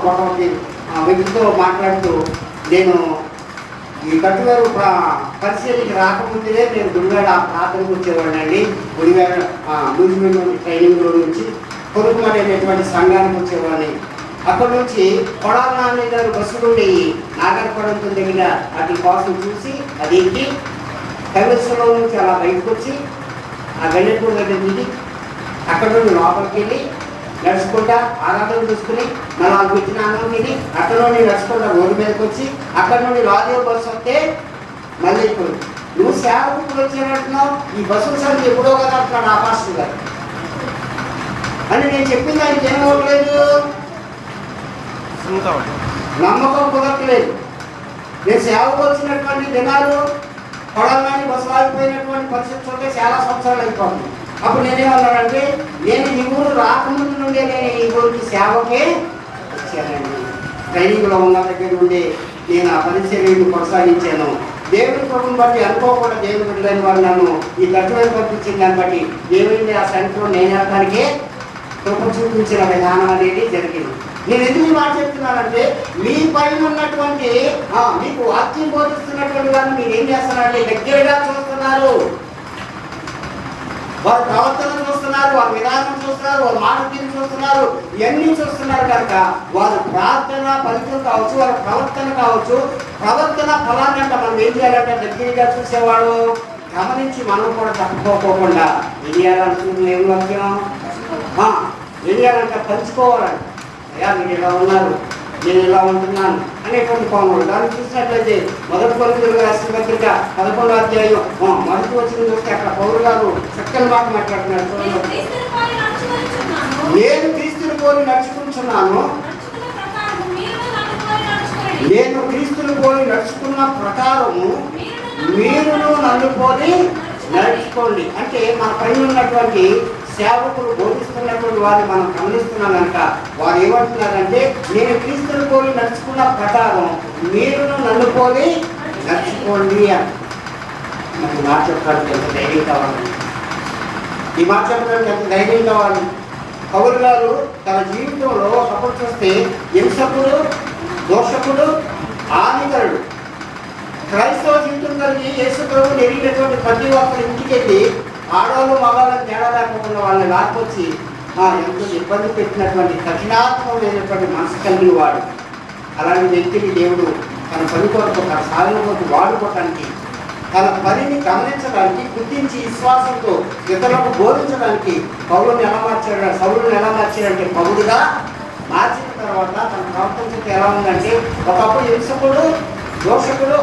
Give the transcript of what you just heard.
గొడవకి వ్యక్తితో మాట్లాడుతూ, నేను ఈ కట్టువారు పరిశీలికి రాకముందే నేను గుడివాడ ప్రార్థనకు వచ్చేవాడిని అండి. గుడివాడ మ్యూజియం ట్రైనింగ్ నుంచి కొనుక్కుమని అనేటువంటి సంఘానికి వచ్చేవాడిని. అక్కడి నుంచి కొడాల నాన్నయ్య గారు బస్సులు ఉండేవి. నాగరపడంతో దగ్గర వాటి కోసం చూసి అది ఎక్కి కైవసంలో నుంచి అలా బయటకు వచ్చి ఆ గల్లెపూడి దగ్గర దిగి అక్కడ నుండి లోపలికి వెళ్ళి నడుచుకుంటా ఆరాధన చూసుకుని మళ్ళీ వాళ్ళకి వచ్చిన అన్నం తిని అక్కడ నుండి నడుచుకుంటా రోడ్డు మీదకి వచ్చి అక్కడ నుండి లాదేవ్ బస్సు వస్తే మళ్ళీ ఇప్పుడు నువ్వు సేవకు వచ్చానంటున్నావు, ఈ బస్సుల సంగతి ఎప్పుడో కదా అంటున్నాడు ఆ పాస్టర్ గారు అని. నేను చెప్పింది ఆయనకి ఏం అవ్వట్లేదు, నమ్మకం కుదరట్లేదు. నేను సేవకు వచ్చినటువంటి దినాలు కొడాలని బస్సు ఆగిపోయినటువంటి పరిస్థితి ఉంటే చాలా సంవత్సరాలు అయిపోతుంది. అప్పుడు నేనేమన్నానంటే, నేను ఈ ఊరు రాకముందు నుండే నేను ఈ ఊరికి సేవకే వచ్చానండి. ట్రైనింగ్లో ఉన్న దగ్గర నుండి నేను ఆ పరిచర్యను కొనసాగించాను. దేవుడి ప్రభుని బట్టి అనుకోకుండా దేవుడి బిడ్డలైన వాళ్ళు నన్ను ఈ గట్టువైపు పంపించిన దాన్ని బట్టి దేవుడిని ఆ సెంటర్లో నేను వెళ్ళడానికే కృప చూపించిన విధానం అనేది జరిగింది. నేను ఎందుకు మాట చెప్తున్నానంటే, మీ పైన ఉన్నటువంటి మీకు వాక్యం బోధిస్తున్నటువంటి వాళ్ళని మీరు ఏం చేస్తున్నారంటే దగ్గరగా చూస్తున్నారు. వారి ప్రవర్తన చూస్తున్నారు, వారి విధానం చూస్తున్నారు, వారి మాట తీరు చూస్తున్నారు, ఇవన్నీ చూస్తున్నారు కనుక వారి ప్రార్థన ఫలితం కావచ్చు, వారి ప్రవర్తన కావచ్చు, ప్రవర్తన ఫలాన్ని అంటే మనం ఏం చేయాలంటే దగ్గరగా చూసేవాడు గమనించి మనం కూడా తప్పుకోకుండా ఏం చేయాలనుకుంటున్నాం, ఏం వాక్యం ఏం చేయాలంటే పంచుకోవాలంట. అయ్యా మీరు ఇలా ఉన్నారు, నేను ఇలా ఉంటున్నాను అనేటువంటి కోణంలో దాన్ని చూసినట్లయితే మొదటి కొరింథీయులకు రాసిన పత్రిక 11వ అధ్యాయం మొదటి వచనం చూస్తే అక్కడ పౌలు గారు చక్కని మాట మాట్లాడుతున్నారు. నేను క్రీస్తుని పోలి నడుచుకుంటున్నాను, నేను క్రీస్తుని పోలి నడుచుకున్న ప్రకారము మీరును నన్ను పోలి నడుచుకోండి. అంటే మన పైన ఉన్నటువంటి సేవకులు బోధిస్తున్నటువంటి వారిని మనం గమనిస్తున్నాం కనుక వారు ఏమంటున్నారంటే, నేను క్రీస్తుని పోలి నడుచుకున్న ప్రకారం మీరును నన్ను పోలి నడుచుకోండి అని. మనకి మాట చెప్పడానికి ఎంత ధైర్యం కావాలి, ఈ మాట చెప్పడానికి ఎంత ధైర్యం కావాలి. పౌలు గారు తన జీవితంలో ఒకప్పుడు చూస్తే హింసకుడు, దోషకుడు, హానికరుడు, క్రైస్తవ జీవితం కలిగి యేసు ప్రభువుని ఎరిగినటువంటి ప్రతి ఒక్కరి ఇంటికి వెళ్ళి ఆడవాళ్ళు మగవాళ్ళని తేడా లేకుండా వాళ్ళని లాక్కొచ్చి ఎంతో ఇబ్బంది పెట్టినటువంటి కఠినాత్మకమైనటువంటి మనసు కలిగిన వాడు. అలాంటి వ్యక్తిని దేవుడు తన పని కొరకు, తన సాధన కొరకు వాడుకోవటానికి, తన పనిని గమనించడానికి, గుర్తించి విశ్వాసంతో ఇతరులకు బోధించడానికి పౌలుని ఎలా మార్చాడు, సౌలుని ఎలా మార్చాడంటే పౌలుగా మార్చిన తర్వాత తన ప్రవర్తన ఎలా ఉందంటే, ఒకప్పుడు హింసకుడు, దోషకుడు,